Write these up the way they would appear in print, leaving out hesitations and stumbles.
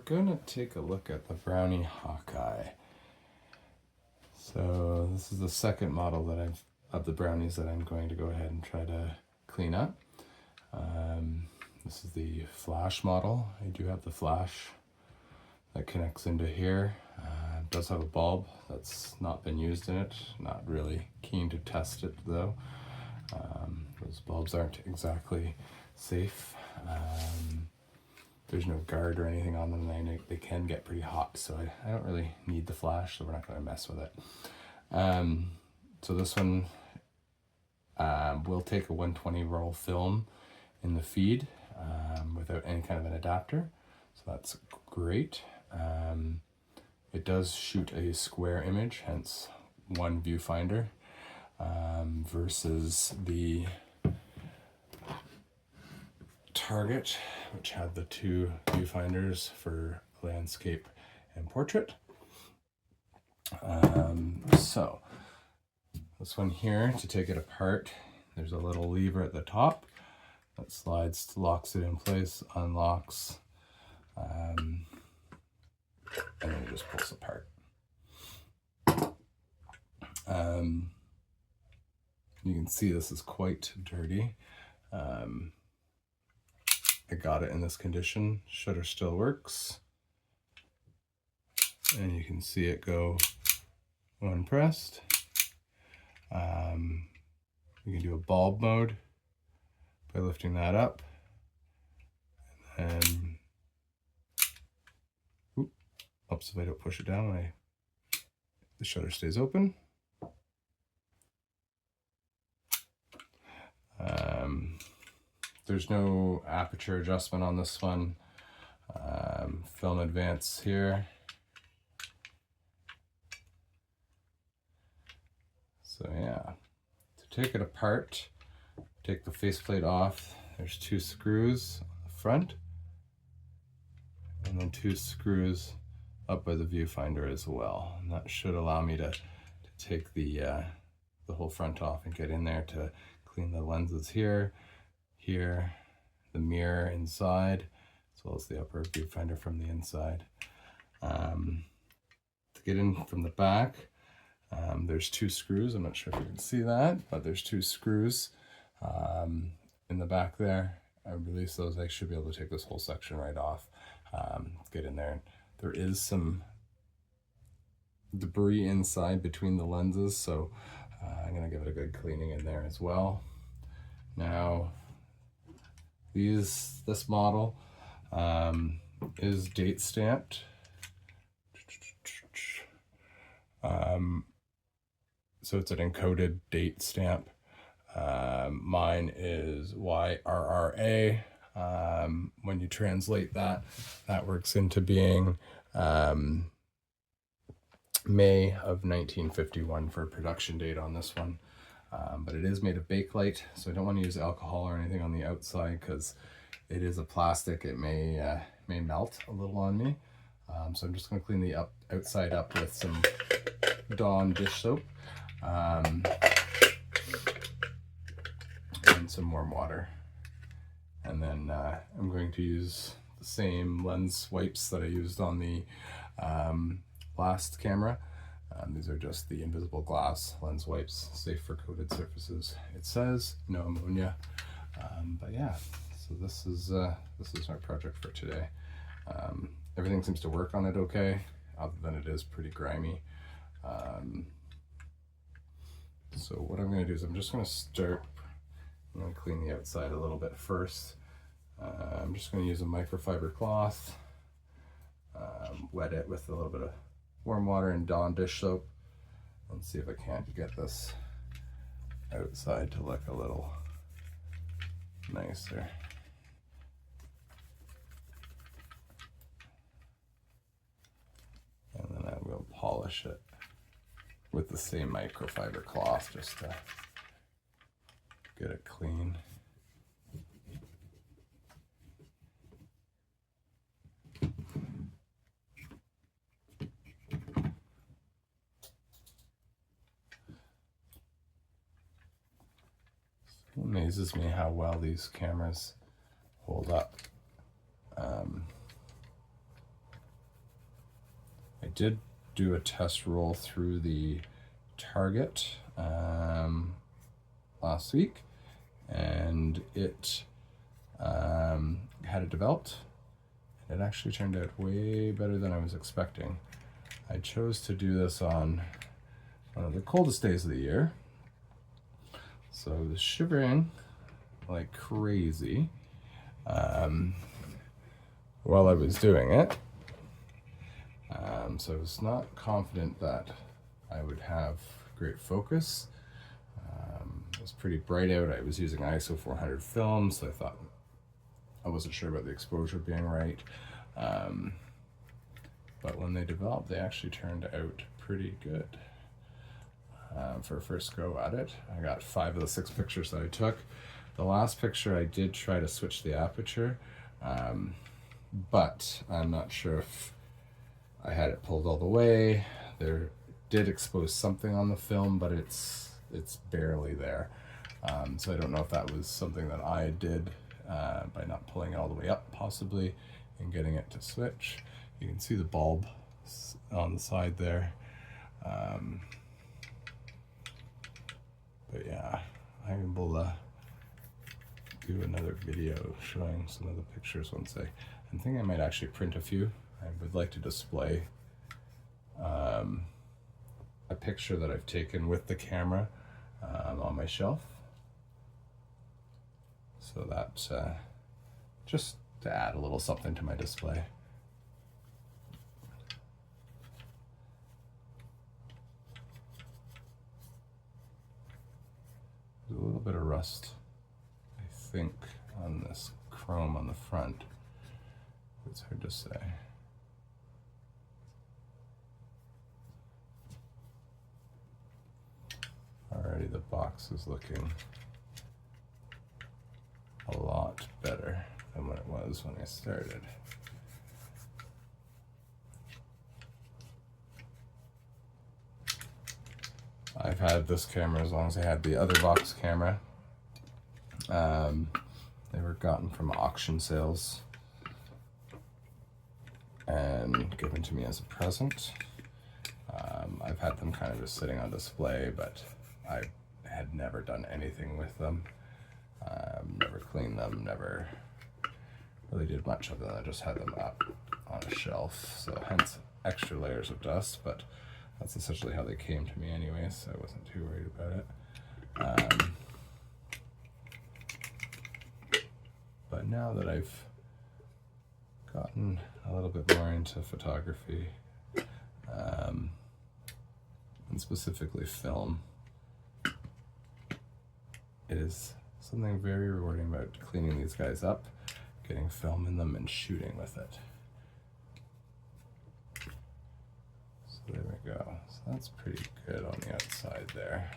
gonna take a look at the Brownie Hawkeye. So this is the second model that of the brownies that I'm going to go ahead and try to clean up. This is the flash model. I do have the flash that connects into here. It does have a bulb that's not been used in it. Not really keen to test it though. Those bulbs aren't exactly safe. There's no guard or anything on them. They can get pretty hot, so I don't really need the flash, so we're not going to mess with it. So this one will take a 120 roll film in the feed without any kind of an adapter, so that's great. It does shoot a square image, hence one viewfinder, versus the Target, which had the two viewfinders for landscape and portrait. So this one here, to take it apart, there's a little lever at the top that slides, locks it in place, unlocks, and then it just pulls apart. You can see this is quite dirty. I got it in this condition. Shutter still works. And you can see it go when pressed. You can do a bulb mode by lifting that up. And then, helps if I don't push it down when the shutter stays open. There's no aperture adjustment on this one. Film advance here. So yeah, to take it apart, take the faceplate off. There's two screws on the front, and then two screws up by the viewfinder as well. And that should allow me to take the whole front off and get in there to clean the lenses here, the mirror inside, as well as the upper viewfinder from the inside. To get in from the back, there's two screws. I'm not sure if you can see that, but there's two screws in the back there. I release those, I should be able to take this whole section right off, get in there. There is some debris inside between the lenses, so I'm gonna give it a good cleaning in there as well. Now, this model is date stamped. So it's an encoded date stamp. Mine is YRRA. When you translate that works into being May of 1951 for production date on this one. But it is made of Bakelite, so I don't want to use alcohol or anything on the outside because it is a plastic. It may melt a little on me. So I'm just going to clean the outside up with some Dawn dish soap and some warm water. And then I'm going to use the same lens wipes that I used on the last camera. These are just the invisible glass lens wipes, safe for coated surfaces. It says no ammonia, but yeah. So this is our project for today. Everything seems to work on it okay, other than it is pretty grimy. So what I'm going to do is I'm just going to start. I'm going to clean the outside a little bit first. I'm just going to use a microfiber cloth, wet it with a little bit of warm water and Dawn dish soap, and see if I can't get this outside to look a little nicer. And then I will polish it with the same microfiber cloth just to get it clean. It amazes me how well these cameras hold up. did do a test roll through the Target last week, and it had it developed. It actually turned out way better than I was expecting. I chose to do this on one of the coldest days of the year, so I was shivering like crazy while I was doing it. So I was not confident that I would have great focus. It was pretty bright out. I was using ISO 400 film, so I wasn't sure about the exposure being right. But when they developed, they actually turned out pretty good. For a first go at it, I got 5 of the 6 pictures that I took. The last picture I did try to switch the aperture, but I'm not sure if I had it pulled all the way. There did expose something on the film, but it's barely there. So I don't know if that was something that I did by not pulling it all the way up, possibly, and getting it to switch. You can see the bulb on the side there. But yeah, I'm able to do another video showing some of the pictures once I think I might actually print a few. I would like to display a picture that I've taken with the camera on my shelf. So that just to add a little something to my display. There's a little bit of rust, I think, on this chrome on the front. It's hard to say. Already the box is looking a lot better than what it was when I started. I've had this camera as long as I had the other box camera. They were gotten from auction sales and given to me as a present. I've had them kind of just sitting on display, but I had never done anything with them. Never cleaned them, never really did much of them. I just had them up on a shelf, so hence extra layers of dust, but that's essentially how they came to me anyway, so I wasn't too worried about it. But now that I've gotten a little bit more into photography, and specifically film, it is something very rewarding about cleaning these guys up, getting film in them, and shooting with it. So there we go. So that's pretty good on the outside there.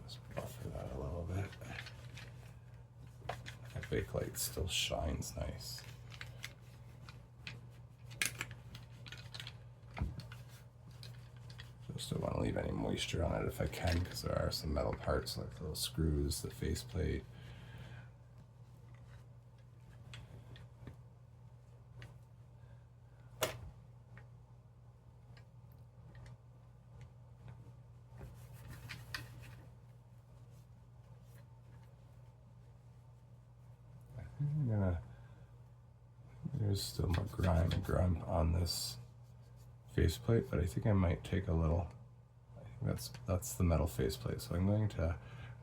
Just buffer that a little bit. That bakelite still shines nice. Just don't want to leave any moisture on it if I can, because there are some metal parts like the little screws, the faceplate. There's still more grime on this faceplate, but I think I might take a little, I think that's the metal faceplate, so I'm going to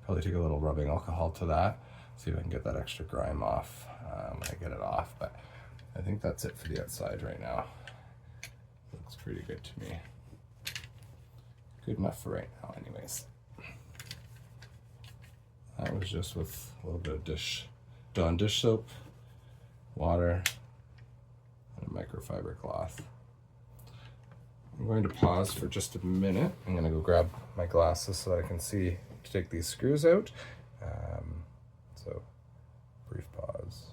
probably take a little rubbing alcohol to that, see if I can get that extra grime off when I get it off. But I think that's it for the outside right now. Looks pretty good to me. Good enough for right now anyways. That was just with a little bit of Dawn dish soap, water, and a microfiber cloth. I'm going to pause for just a minute. I'm going to go grab my glasses so that I can see to take these screws out. So, brief pause.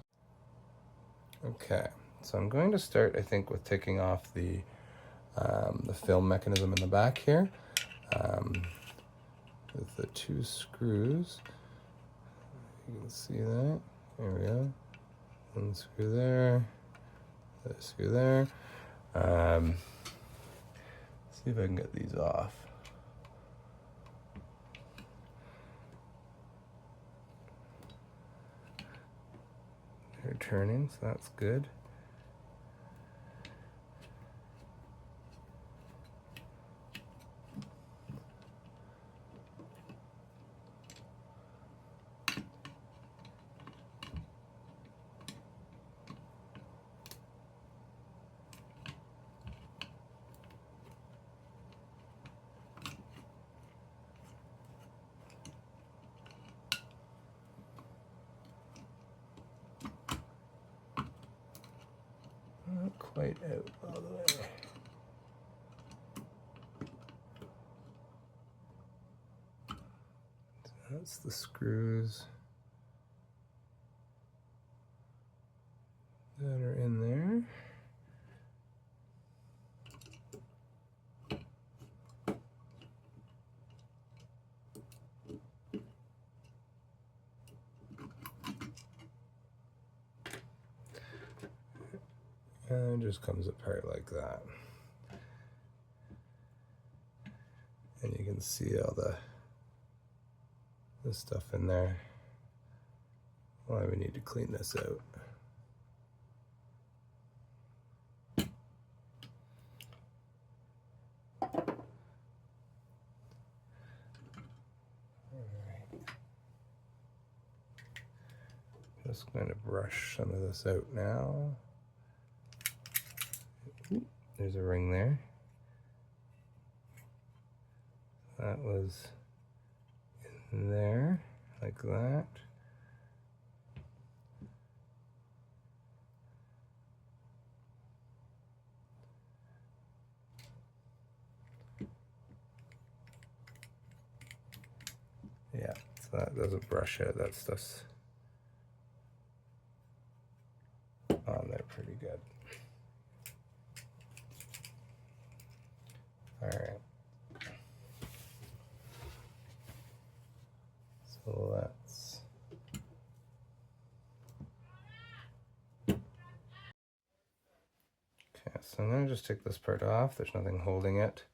Okay, so I'm going to start, I think, with taking off the film mechanism in the back here. With the 2 screws. You can see that. There we go. 1 screw there. The screw there. See if I can get these off. They're turning, so that's good. Not quite out all the way. So that's the screws that are in there. And it just comes apart like that. And you can see all the stuff in there. Why we need to clean this out. Just going to brush some of this out now. Ooh, there's a ring there. That was in there, like that. Yeah, so that doesn't brush out, that stuff's on there pretty good. All right. So let's so I'm going to just take this part off. There's nothing holding it.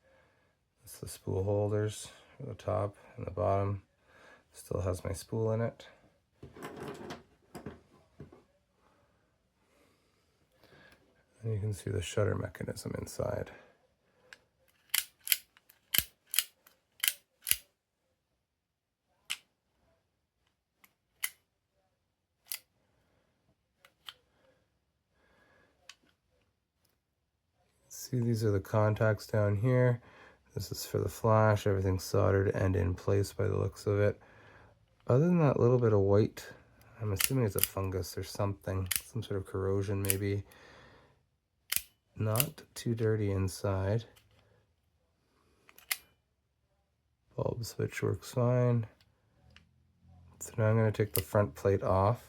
It's the spool holders for the top and the bottom. Still has my spool in it. And you can see the shutter mechanism inside. See, these are the contacts down here. This is for the flash. Everything's soldered and in place by the looks of it. Other than that little bit of white, I'm assuming it's a fungus or something, some sort of corrosion maybe. Not too dirty inside. Bulb switch works fine. So now I'm going to take the front plate off.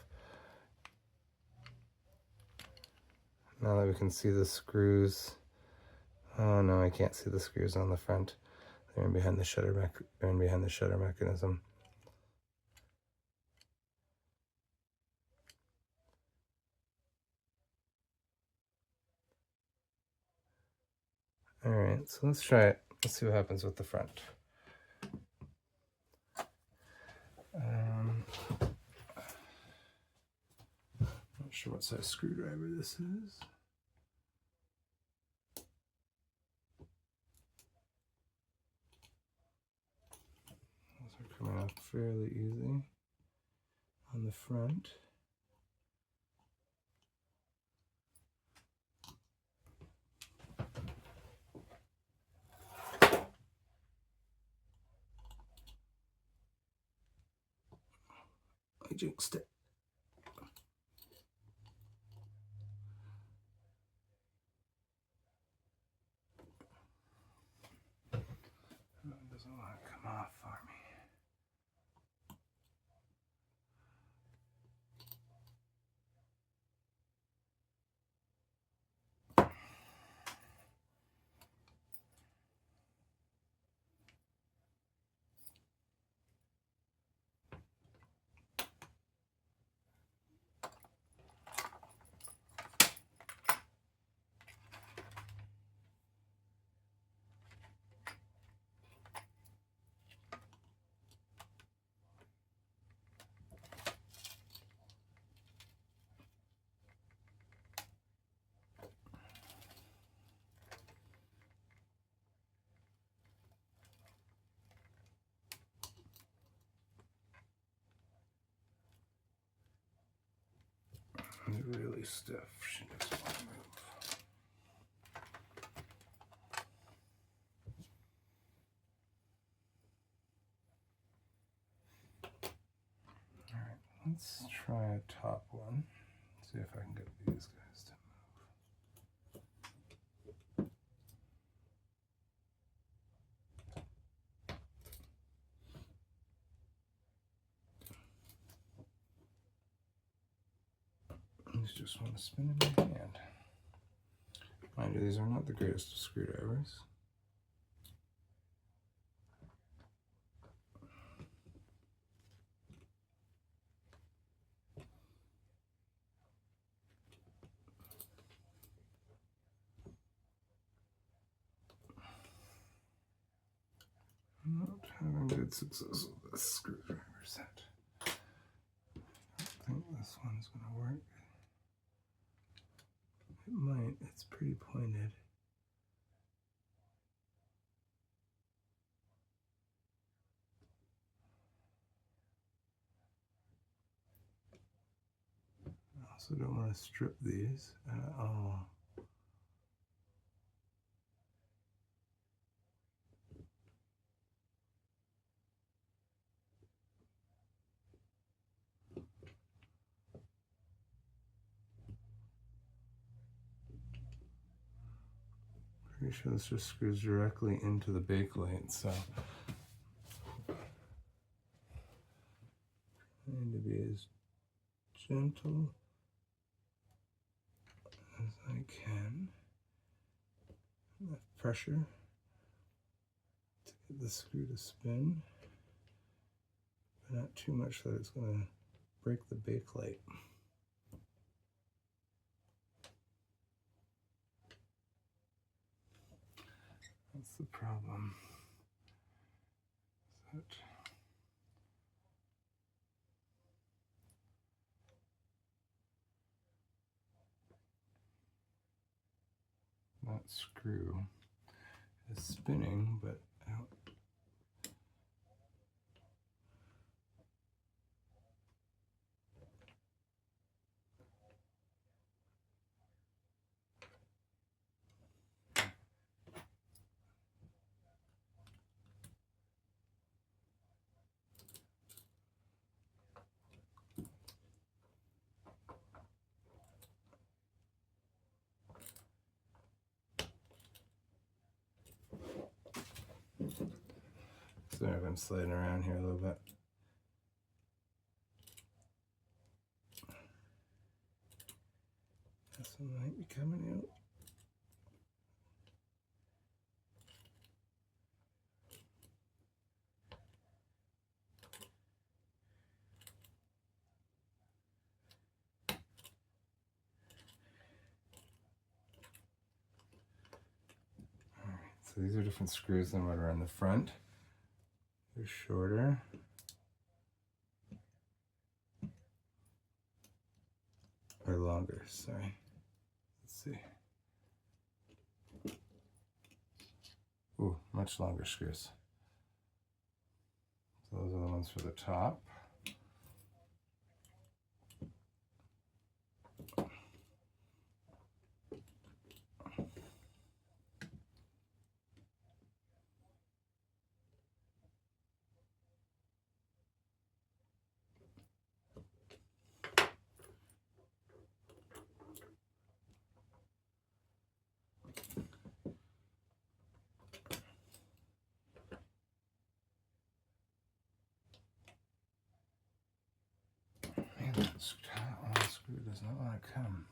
Now that we can see the screws. Oh no, I can't see the screws on the front. They're in behind the shutter mechanism. All right, so let's try it. Let's see what happens with the front. Not sure what size screwdriver this is. Those are coming out fairly easy on the front. I jinxed it. It doesn't want to come off for me. really stiff. She doesn't want to move. Alright, let's try a top one. See if I can get these guys to move. These just want to spin in my hand. Mind you, these are not the greatest of screwdrivers. Not having good success with this screwdriver set. I don't think this one's going to work. It might, it's pretty pointed. I also don't want to strip these at all. Pretty sure this just screws directly into the bakelite, so I need to be as gentle as I can. Enough pressure to get the screw to spin, but not too much that it's going to break the bakelite. That's the problem. That screw is spinning, but out. Sorry if I'm sliding around here a little bit. This one might be coming out. Alright, so these are different screws than what are on the front. They're shorter. Or longer, sorry. Let's see. Ooh, much longer screws. So those are the ones for the top. That screw does not want to come.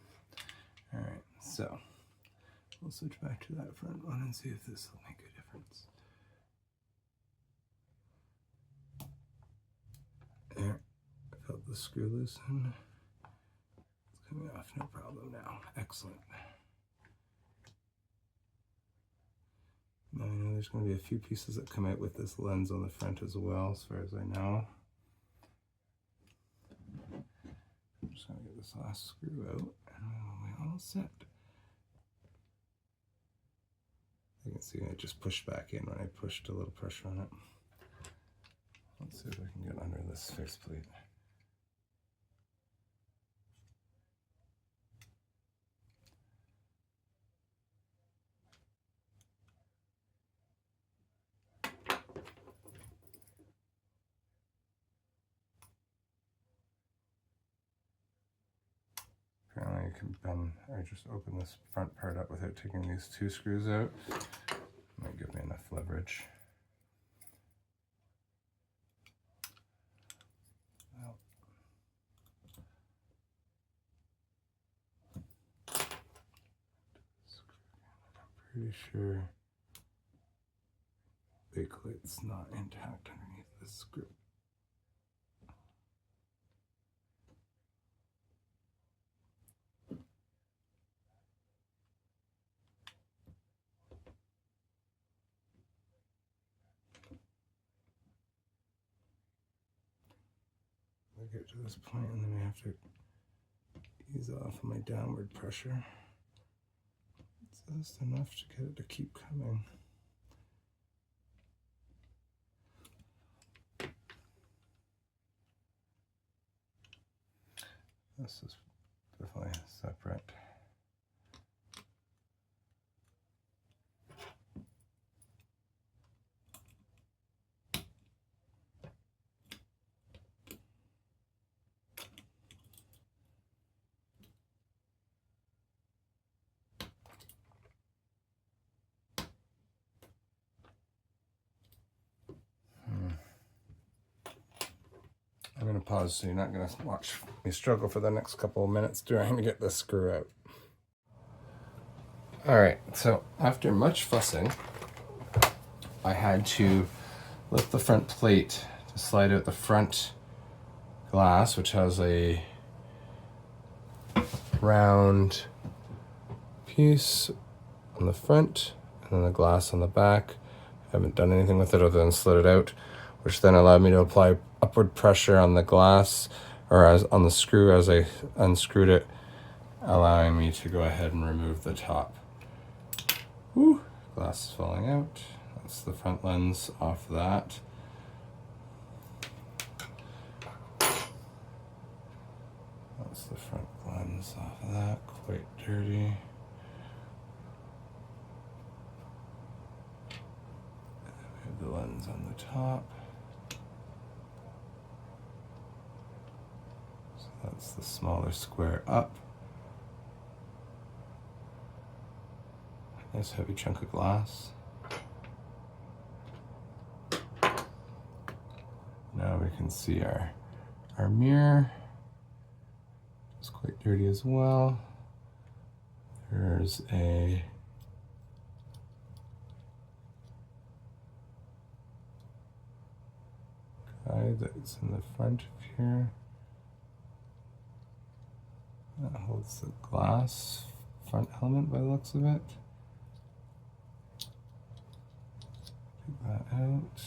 Alright, so we'll switch back to that front one and see if this will make a difference. There, I felt the screw loosen. It's coming off, no problem now. Excellent. Now I know there's going to be a few pieces that come out with this lens on the front as well, as far as I know. I'm just going to get this last screw out, and we'll be all set. You can see it just pushed back in when I pushed a little pressure on it. Let's see if I can get under this faceplate. can bend or just open this front part up without taking these 2 screws out. Might give me enough leverage. Pretty sure bakelite's not intact underneath this screw. I get to this point and then we have to ease off my downward pressure. It's just enough to get it to keep coming. This is definitely separate. I'm going to pause so you're not going to watch me struggle for the next couple of minutes trying to get this screw out. Alright, so after much fussing, I had to lift the front plate to slide out the front glass, which has a round piece on the front and then the glass on the back. I haven't done anything with it other than slid it out, which then allowed me to apply upward pressure on the glass or on the screw as I unscrewed it, allowing me to go ahead and remove the top. Whew, glass is falling out. That's the front lens off that. That's the front lens off of that, quite dirty. We have the lens on the top. So that's the smaller square up. Nice heavy chunk of glass. Now we can see our mirror. It's quite dirty as well. There's a guide that's in the front of here. That holds the glass front element by the looks of it. Take that out.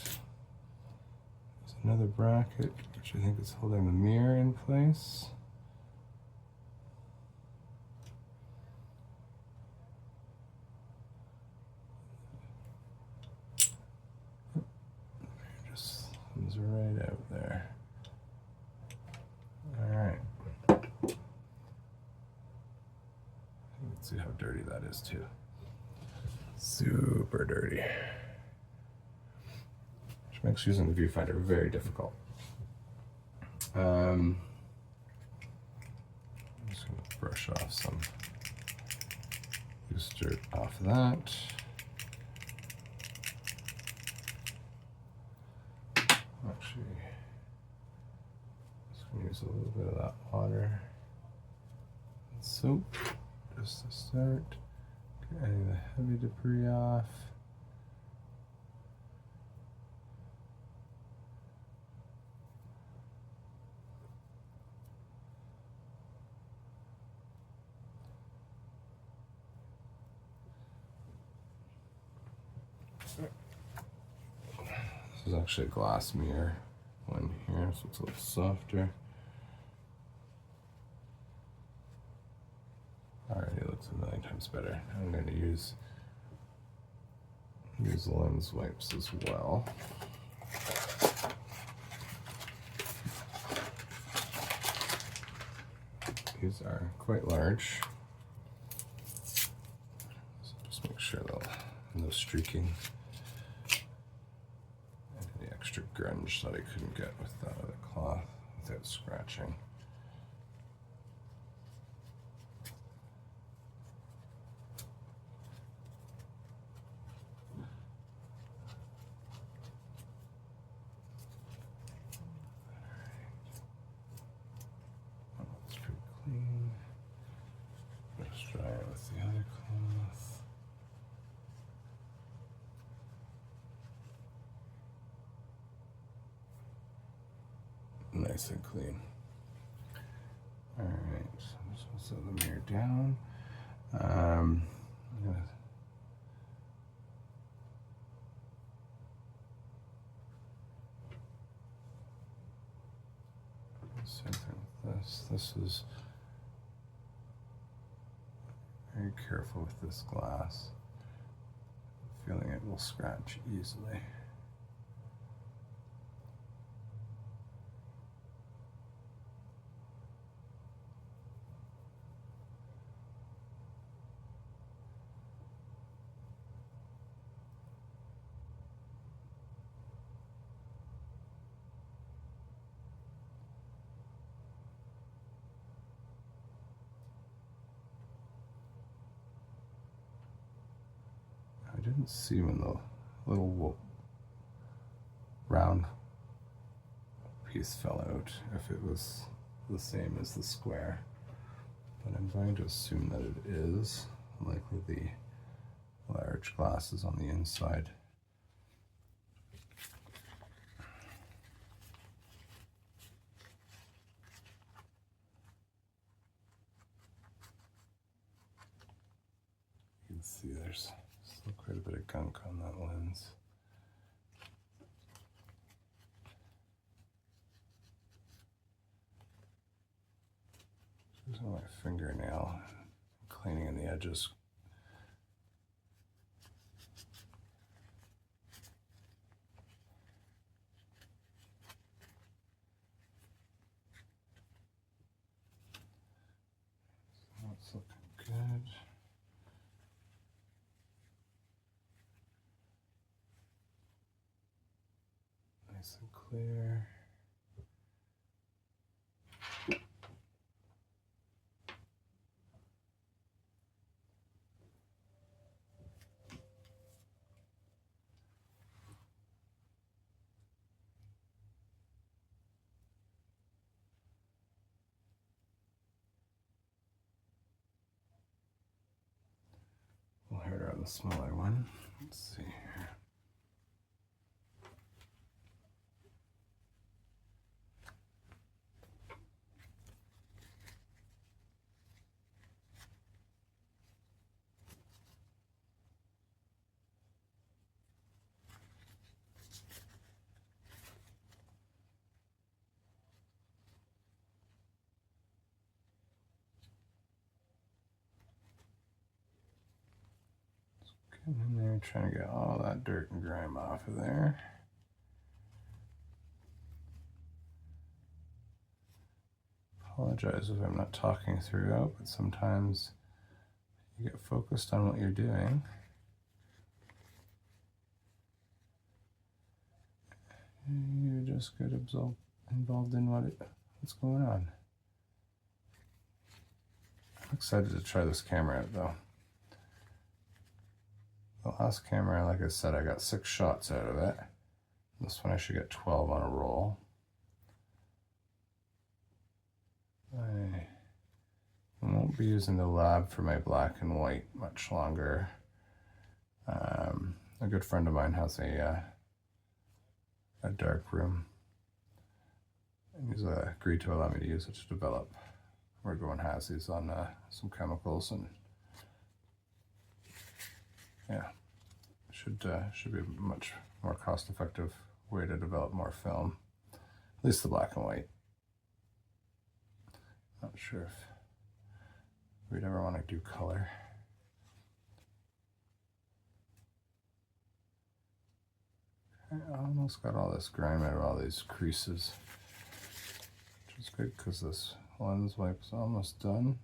There's another bracket, which I think is holding the mirror in place. Just comes right out there. All right. Let's see how dirty that is too. Super dirty. Which makes using the viewfinder very difficult. I'm just going to brush off some loose dirt off of that. Actually, just going to use a little bit of that water and soap just to start. Get any of the heavy debris off. This is actually a glass mirror one here, so it's a little softer. Alright, it looks a million times better. I'm going to use lens wipes as well. These are quite large. So just make sure though, no streaking. And any extra grunge that I couldn't get with that other cloth without scratching. nice and clean. All right, so I'm just gonna set the mirror down. I'm gonna same thing with this. This is very careful with this glass. Feeling it will scratch easily. I didn't see when the little round piece fell out, if it was the same as the square, but I'm going to assume that it is. Likely the large glass is on the inside. You can see there's still quite a bit of gunk on that lens. Using my fingernail, cleaning in the edges. So that's looking good. Nice and clear. We'll hurt her on the smaller one. Let's see here. Come in there, trying to get all that dirt and grime off of there. Apologize if I'm not talking throughout, but sometimes you get focused on what you're doing. You just get involved in what's going on. I'm excited to try this camera out though. The last camera, like I said, I got 6 shots out of it. This one I should get 12 on a roll. I won't be using the lab for my black and white much longer. A good friend of mine has a dark room, and he's agreed to allow me to use it to develop. We're going hazies on some chemicals, and yeah, should be a much more cost-effective way to develop more film, at least the black and white. Not sure if we'd ever want to do color. I almost got all this grime out of all these creases, which is good because this lens wipe's almost done.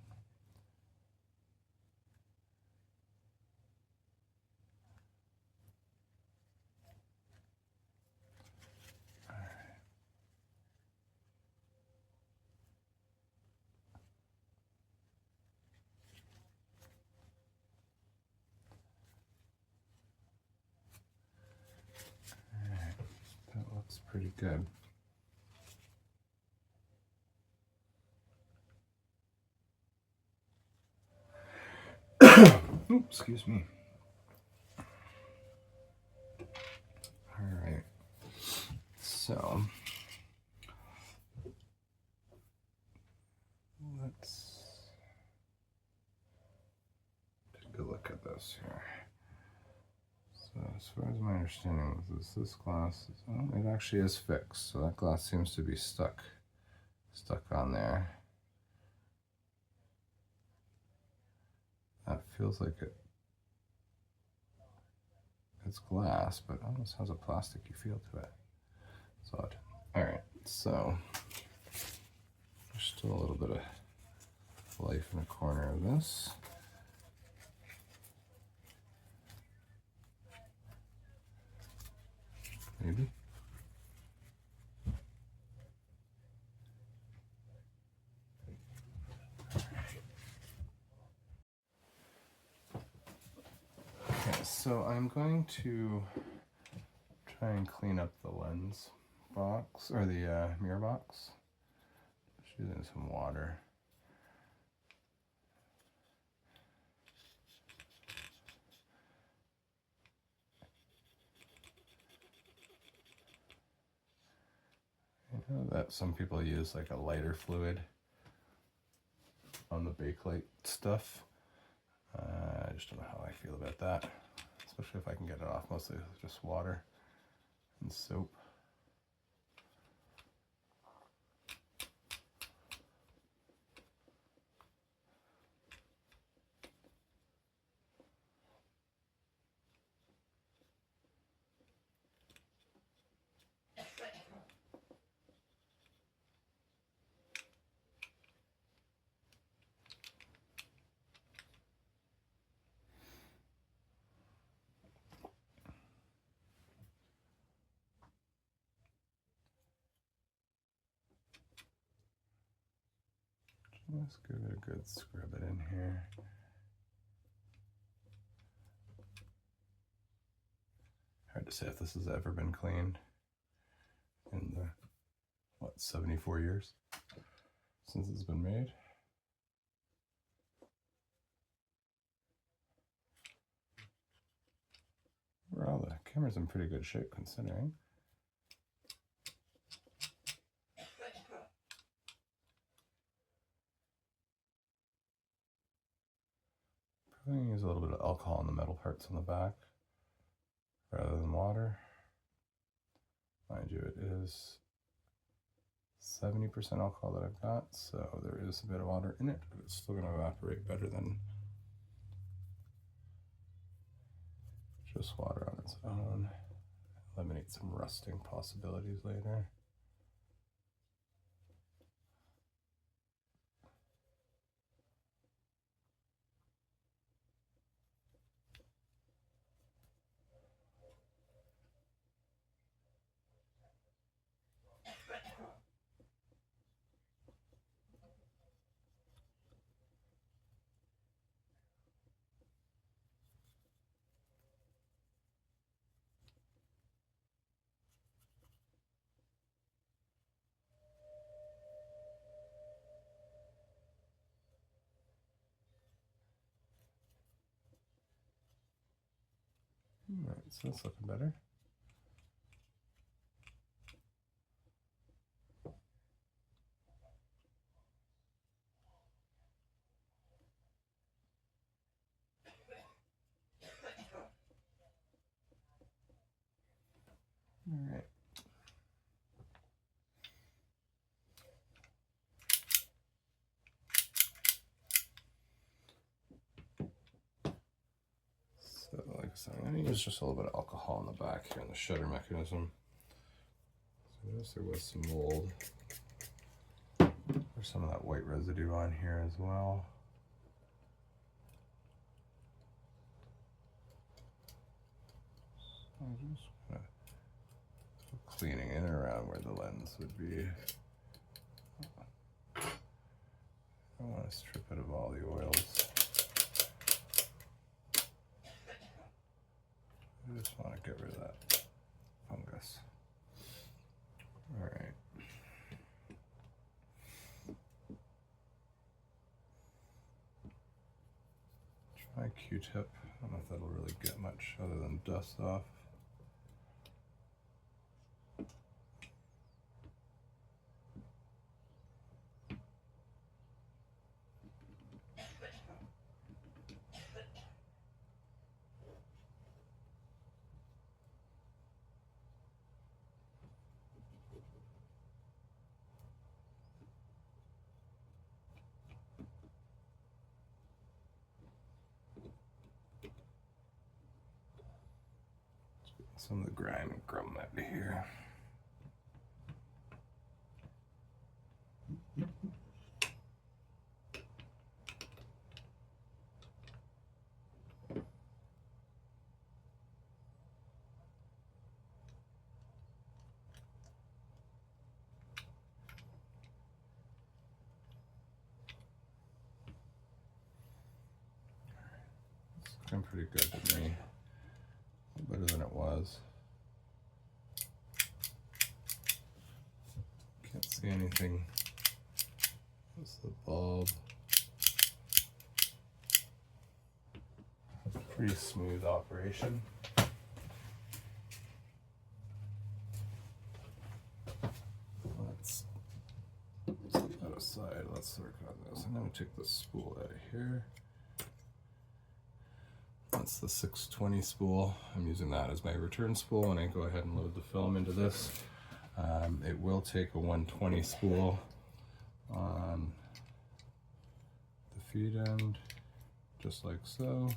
Looks pretty good. Oops, excuse me. All right. So this here. So as far as my understanding is this glass, oh, it actually is fixed. So that glass seems to be stuck on there. That feels like it's glass, but almost has a plasticky feel to it. It's odd. All right, so there's still a little bit of life in the corner of this. Maybe. Okay, so I'm going to try and clean up the lens box, or the mirror box. Just using some water. I know that some people use like a lighter fluid on the bakelite stuff. I just don't know how I feel about that, especially if I can get it off mostly with just water and soap. Let's give it a good scrub it in here. Hard to say if this has ever been cleaned in the, what, 74 years since it's been made. Well, the camera's in pretty good shape considering. I'm going to use a little bit of alcohol on the metal parts on the back rather than water. Mind you, it is 70% alcohol that I've got, so there is a bit of water in it, but it's still going to evaporate better than just water on its own. Eliminate some rusting possibilities later. All right, so that's looking better. All right. So like I said, I'm going to use just a little bit of alcohol on the back here in the shutter mechanism. So notice there was some mold. There's some of that white residue on here as well. So I'm just kind of cleaning in and around where the lens would be. I want to strip it of all the oils. I just want to get rid of that fungus. All right. Try Q-tip. I don't know if that'll really get much other than dust off. Some of the grime and crumb might be here. It's looking pretty good to me. Better than it was. Can't see anything. That's the bulb. Pretty smooth operation. Let's set that aside. Let's work on this. I'm going to take the spool out of here. That's the 620 spool. I'm using that as my return spool when I go ahead and load the film into this. It will take a 120 spool on the feed end, just like so,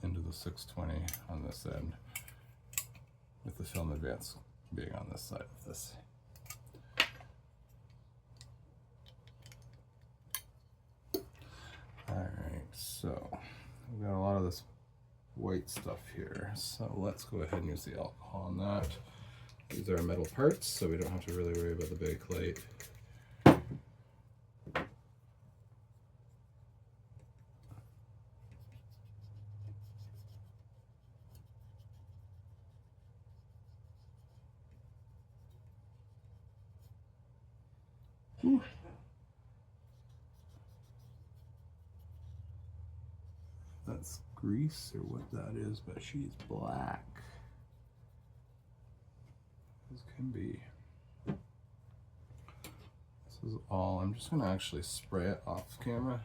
into the 620 on this end, with the film advance being on this side of this. Alright, so we've got a lot of this white stuff here, so let's go ahead and use the alcohol on that. These are metal parts, so we don't have to really worry about the bakelite. Whew. That's grease or what that is, but she's black. As can be. This is all. I'm just going to actually spray it off camera.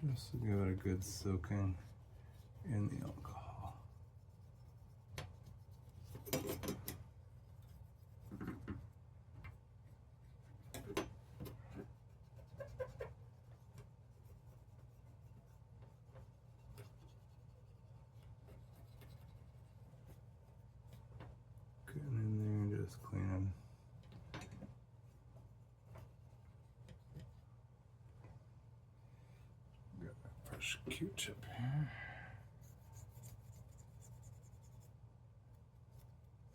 Just to give it a good soaking in the alcohol. Getting in there, just cleaning. Got a fresh Q-tip here.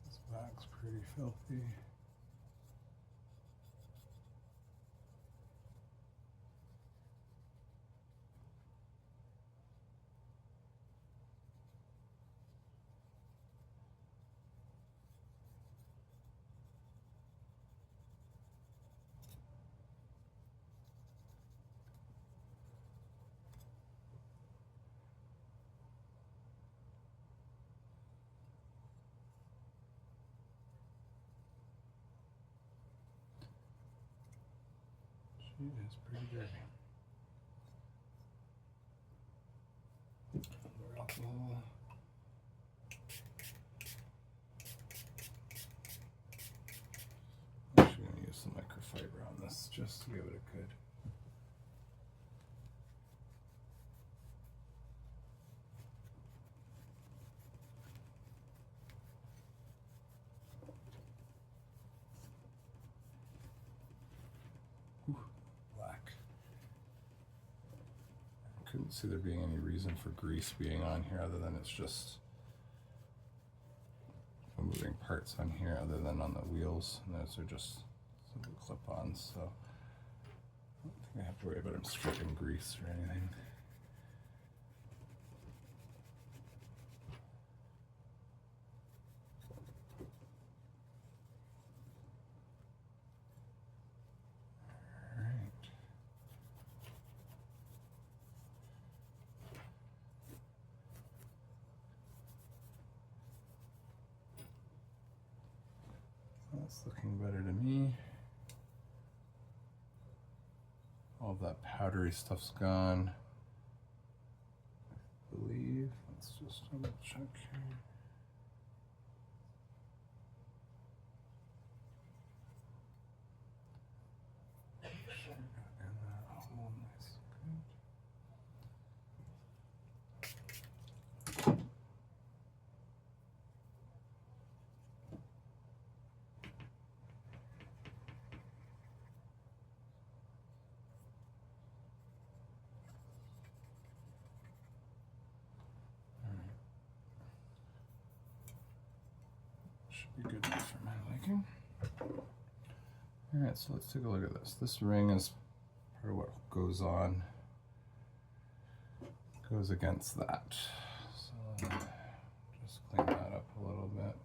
This back's pretty filthy. She is pretty dirty. More alcohol. I'm actually going to use some microfiber on this just to give it a good. Black. I couldn't see there being any reason for grease being on here other than it's just moving parts on here other than on the wheels, and those are just some clip-ons, so I don't think I have to worry about them stripping grease or anything. That's looking better to me. All of that powdery stuff's gone, I believe. Let's just double check here. And that all should be good enough for my liking. Alright, so let's take a look at this. This ring is part of what goes against that. So just clean that up a little bit.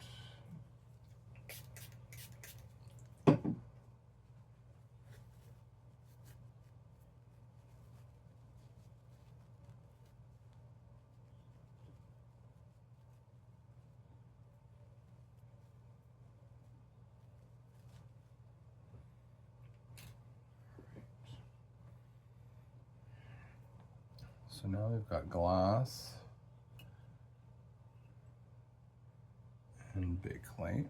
So now we've got glass and bakelite.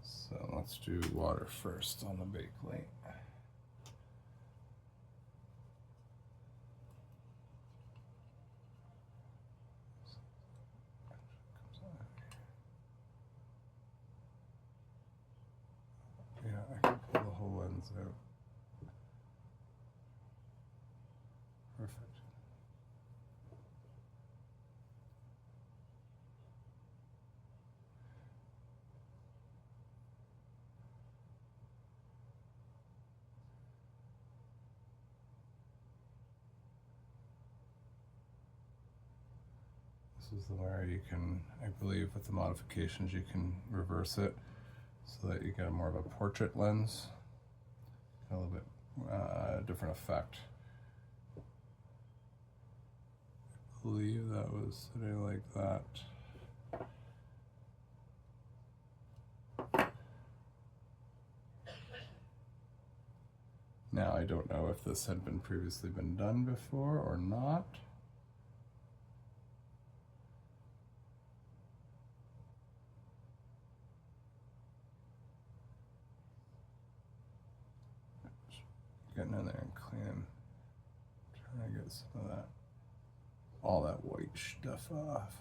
So let's do water first on the bakelite. Yeah, I can pull the whole lens out. Perfect. This is the where you can, I believe with the modifications, you can reverse it so that you get more of a portrait lens, a little bit different effect. I believe that was sitting like that. Now I don't know if this had been previously been done before or not. Getting in there and cleaning, trying to get some of that, all that white stuff off.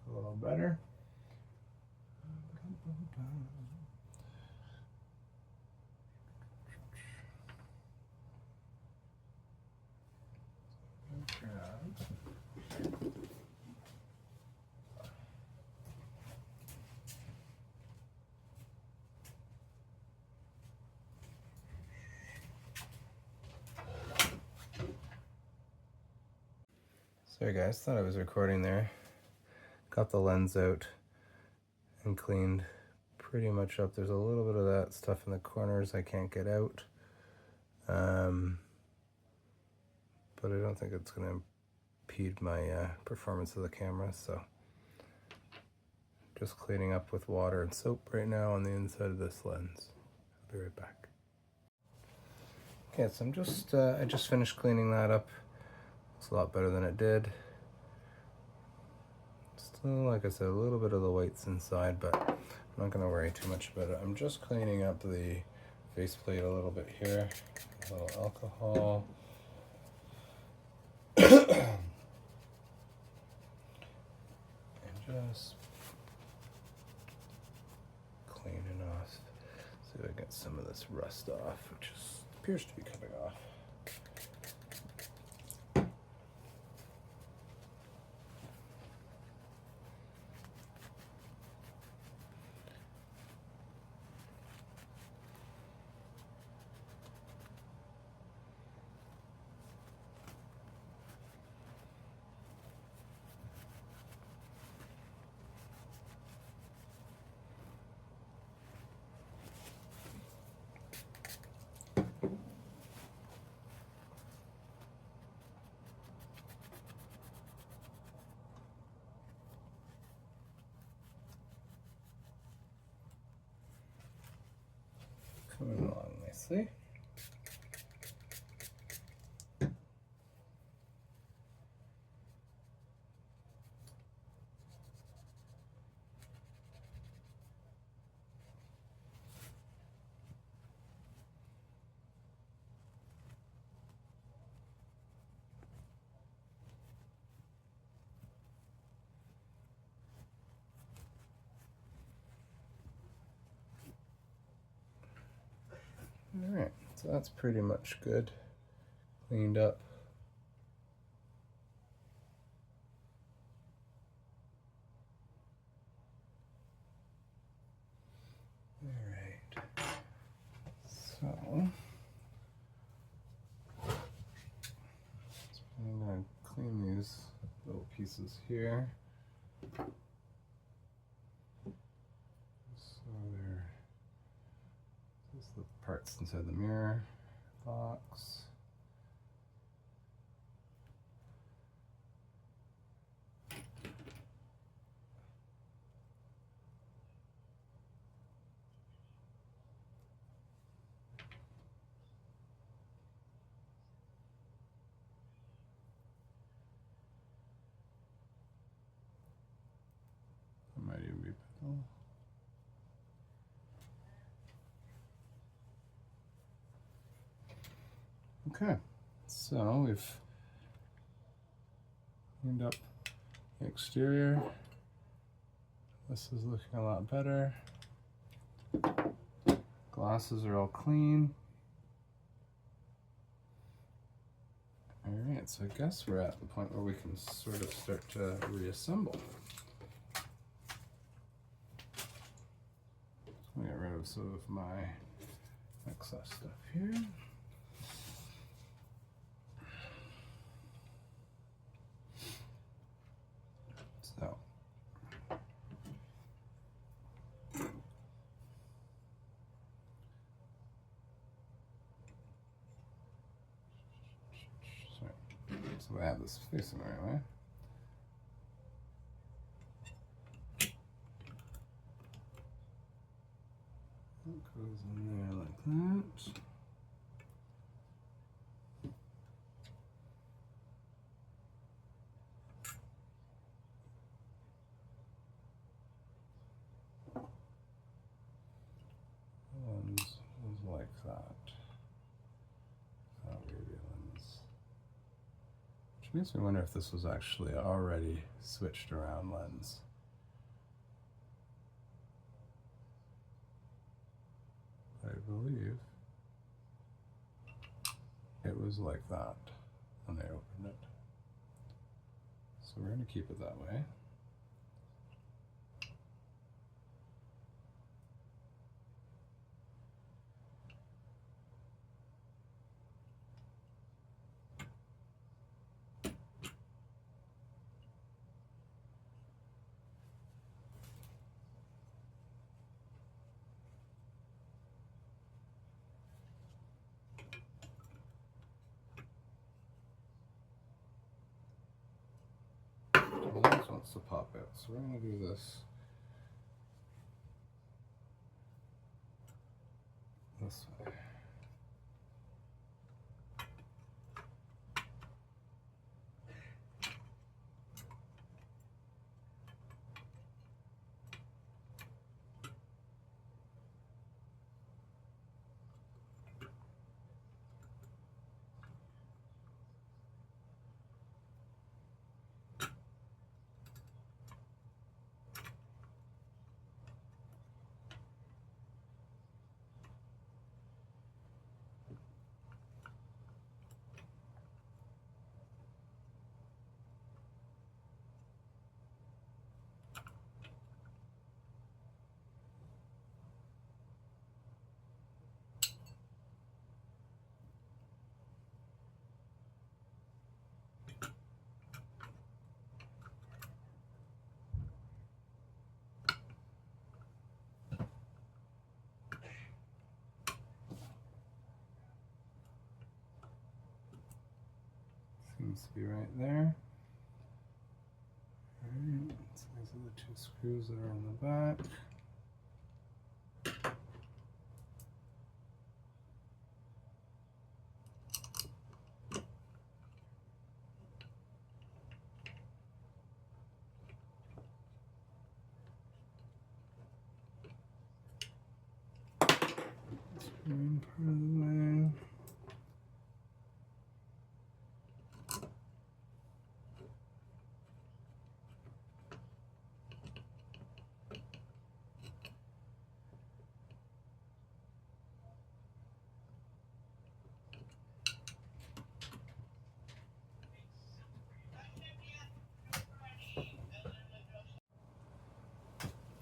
A little better. Sorry guys, thought I was recording there. Got the lens out and cleaned pretty much up. There's a little bit of that stuff in the corners I can't get out. But I don't think it's going to impede my performance of the camera, so just cleaning up with water and soap right now on the inside of this lens. I'll be right back. Okay, so I just finished cleaning that up. Looks a lot better than it did. Still, like I said, a little bit of the whites inside, but I'm not going to worry too much about it. I'm just cleaning up the faceplate a little bit here. A little alcohol. And just cleaning off. See if I get some of this rust off, which appears to be coming off. nicely. Alright, so that's pretty much good. Cleaned up. Alright, so I'm going to clean these little pieces here. So there's the parts inside the mirror box. That might even be better. Okay, so we've cleaned up the exterior. This is looking a lot better. Glasses are all clean. Alright, so I guess we're at the point where we can sort of start to reassemble. I'll get rid of some of my excess stuff here. So, so I have this facing the right way. It goes in there like that. Lens is like that. Lens. Which makes me wonder if this was actually already switched around lens. I believe it was like that when they opened it. So we're going to keep it that way. The lens wants to pop out, so we're going to do this way. Seems to be right there. Alright, so these are the two screws that are on the back. Main part of the way.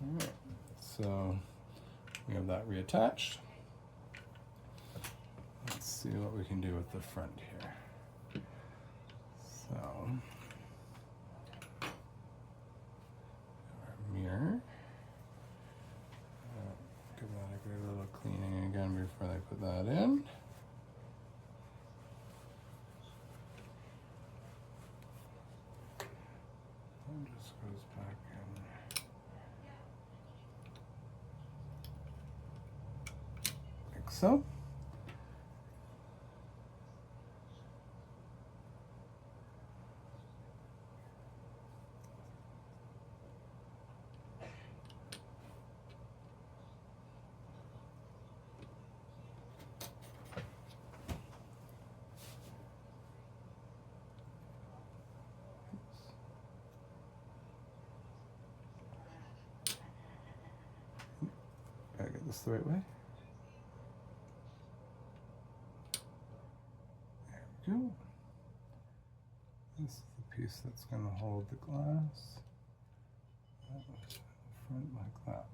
Alright, so we have that reattached. Let's see what we can do with the front here. So, our mirror. Give that a good little cleaning again before I put that in. And just goes back in. Like so. Gotta get this the right way. There we go. This is the piece that's going to hold the glass. That was in the front like that.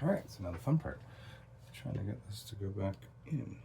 All right, so now the fun part. Trying to get this to go back in.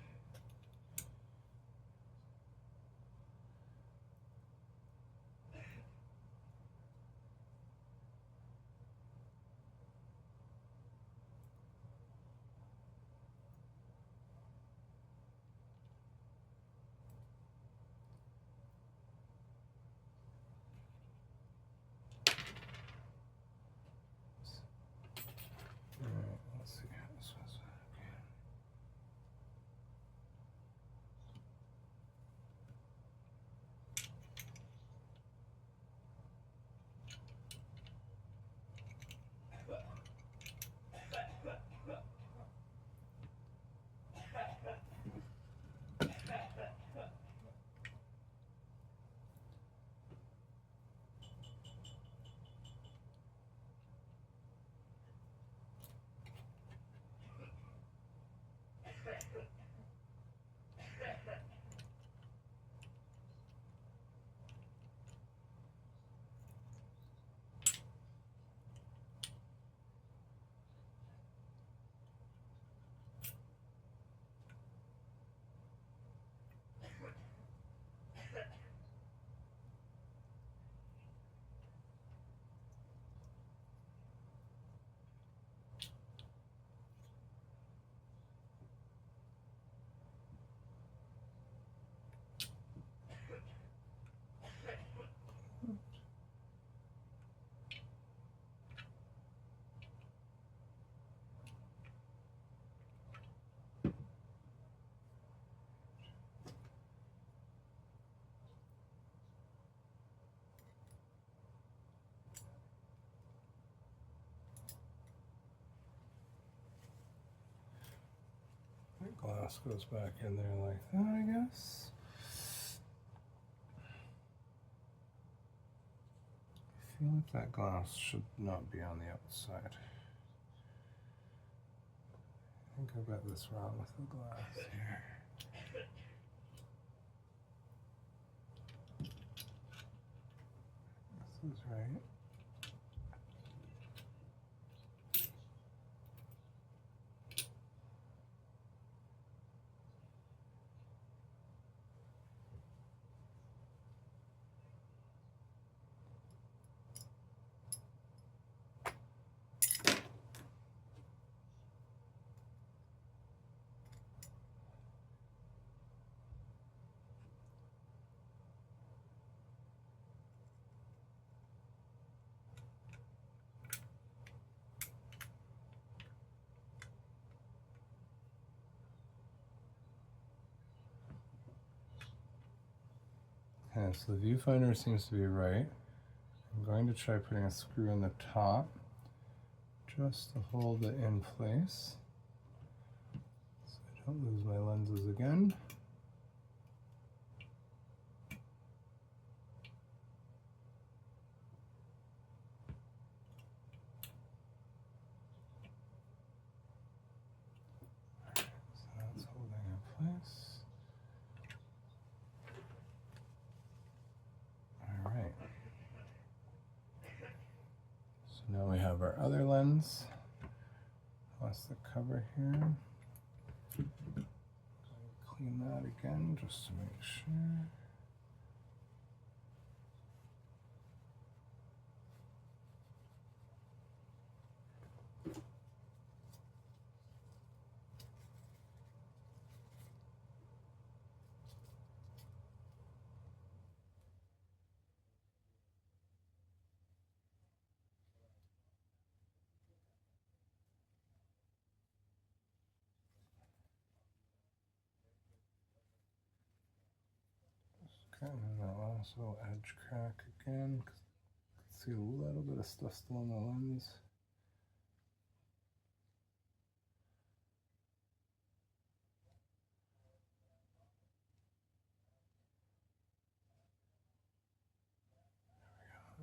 The glass goes back in there like that, I guess. I feel like that glass should not be on the outside. I think I got this wrong with the glass here. This is right. Okay, so the viewfinder seems to be right. I'm going to try putting a screw in the top just to hold it in place so I don't lose my lenses again. So that's holding in place. All right. So now we have our other lens, plus the cover here. Clean that again just to make sure. Okay, and that also edge crack again. See a little bit of stuff still on the lens.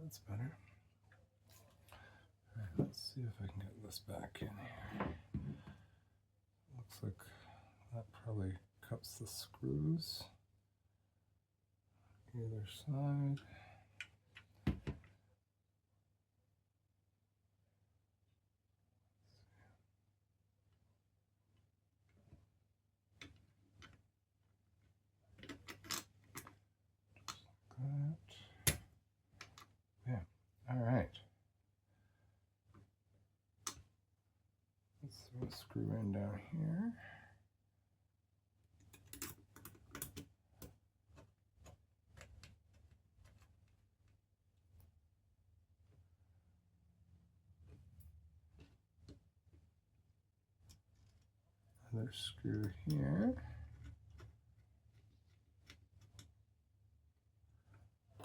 That's better. All right, let's see if I can get this back in here. Looks like that probably cups the screws either side. That. Yeah. All right. Let's throw a screw in down here. Another screw here.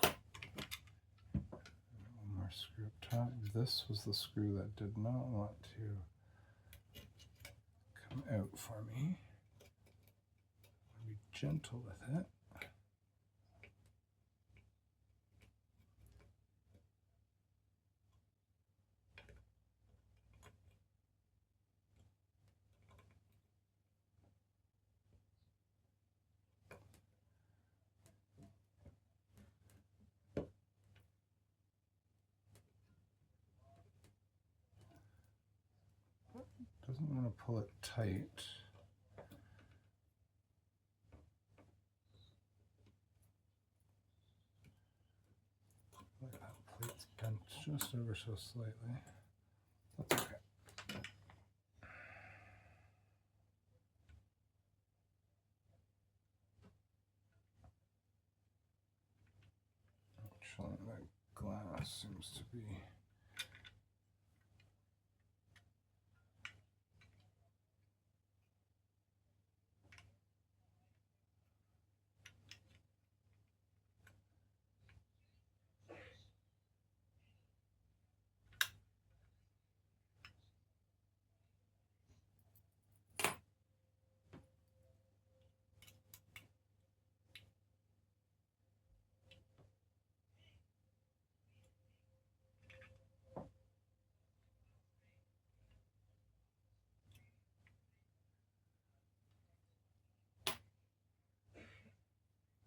One more screw up top. This was the screw that did not want to come out for me. Be gentle with it. Doesn't want to pull it tight. Look at that plate's bent just ever so slightly. That's okay. Actually, that glass seems to be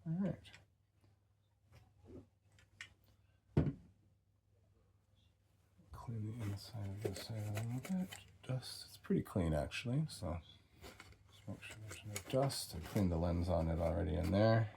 all right. Clean the inside of this a little bit. Dust. It's pretty clean actually, so just make sure there's no dust. I cleaned the lens on it already in there.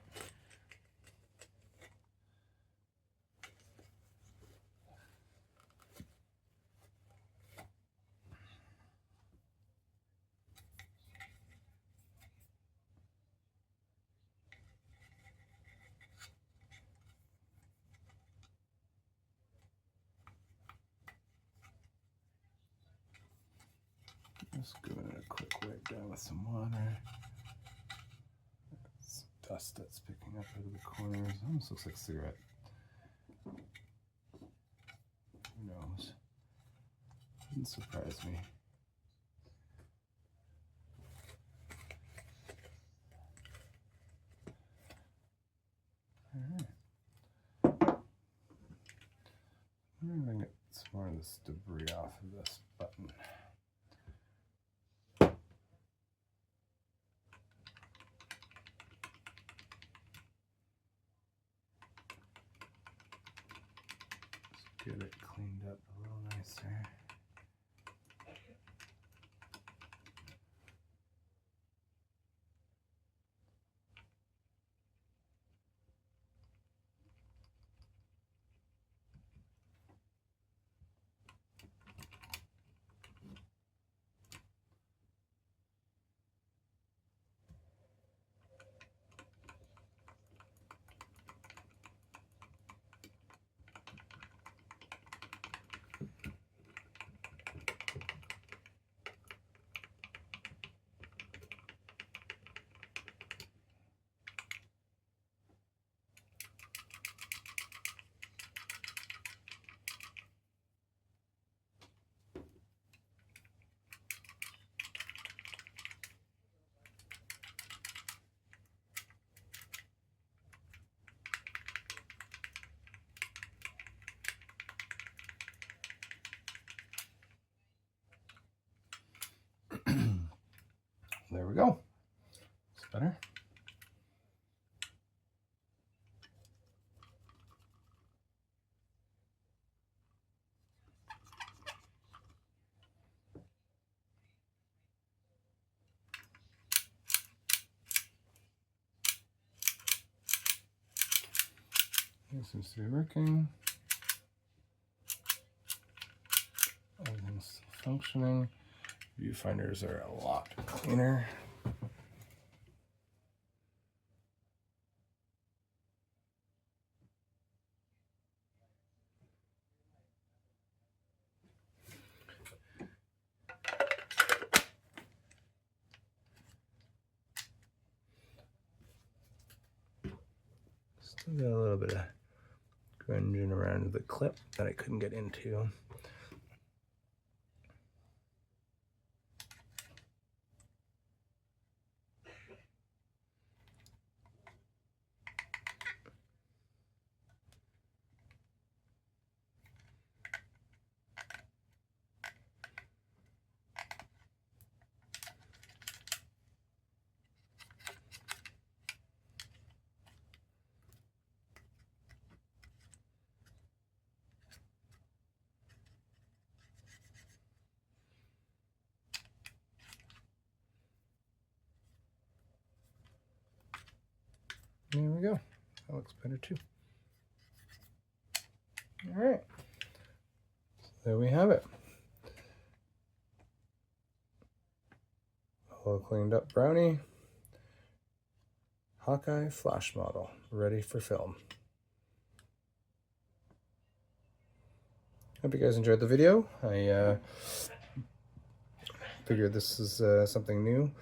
Just giving it a quick wipe down with some water. It's dust that's picking up out of the corners. Almost looks like a cigarette. Who knows? Wouldn't surprise me. Alright. I'm going to get some more of this debris off of this button. Get it cleaned up a little nicer. There we go. It's better. It seems to be working. Everything's still functioning. Viewfinders are a lot cleaner. Still got a little bit of grunging around the clip that I couldn't get into. There we go. That looks better too. All right. So there we have it. All cleaned up Brownie. Hawkeye flash model, ready for film. Hope you guys enjoyed the video. I figured this is something new.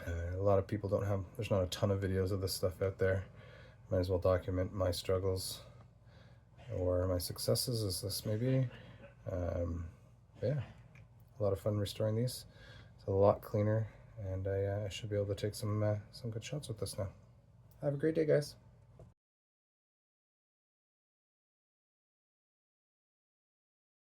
A lot of people don't have, there's not a ton of videos of this stuff out there. Might as well document my struggles or my successes as this may be. Yeah, a lot of fun restoring these. It's a lot cleaner, and I should be able to take some good shots with this now. Have a great day, guys.